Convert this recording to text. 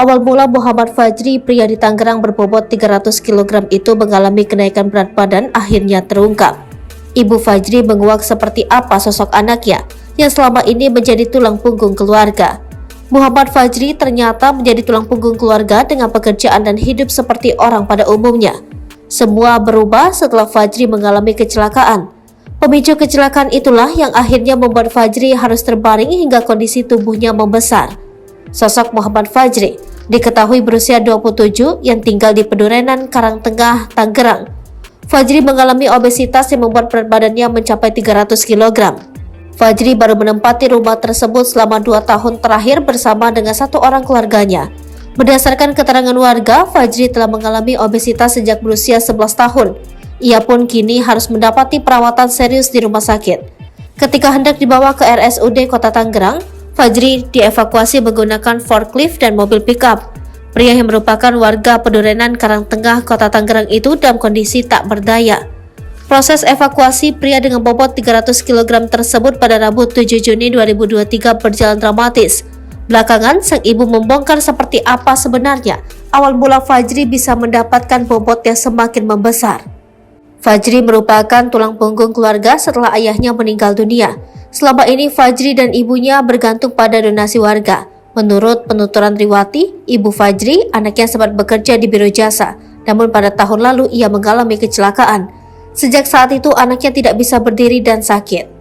Awal mula Muhammad Fajri, pria di Tangerang berbobot 300 kg itu mengalami kenaikan berat badan akhirnya terungkap. Ibu Fajri menguak seperti apa sosok anaknya yang selama ini menjadi tulang punggung keluarga. Muhammad Fajri ternyata menjadi tulang punggung keluarga dengan pekerjaan dan hidup seperti orang pada umumnya. Semua berubah setelah Fajri mengalami kecelakaan. Pemicu kecelakaan itulah yang akhirnya membuat Fajri harus terbaring hingga kondisi tubuhnya membesar. Sosok Muhammad Fajri diketahui berusia 27 yang tinggal di Pedurenan, Karangtengah, Tangerang. Fajri mengalami obesitas yang membuat berat badannya mencapai 300 kg. Fajri baru menempati rumah tersebut selama 2 tahun terakhir bersama dengan satu orang keluarganya. Berdasarkan keterangan warga, Fajri telah mengalami obesitas sejak berusia 11 tahun. Ia pun kini harus mendapati perawatan serius di rumah sakit. Ketika hendak dibawa ke RSUD Kota Tangerang, Fajri dievakuasi menggunakan forklift dan mobil pickup. Pria yang merupakan warga Pedurenan, Karangtengah, Kota Tangerang itu dalam kondisi tak berdaya. Proses evakuasi pria dengan bobot 300 kg tersebut pada Rabu 7 Juni 2023 berjalan dramatis. Belakangan, sang ibu membongkar seperti apa sebenarnya awal mula Fajri bisa mendapatkan bobot yang semakin membesar. Fajri merupakan tulang punggung keluarga setelah ayahnya meninggal dunia. Selama ini Fajri dan ibunya bergantung pada donasi warga. Menurut penuturan Riwati, ibu Fajri, anaknya sempat bekerja di biro jasa. Namun pada tahun lalu ia mengalami kecelakaan. Sejak saat itu anaknya tidak bisa berdiri dan sakit.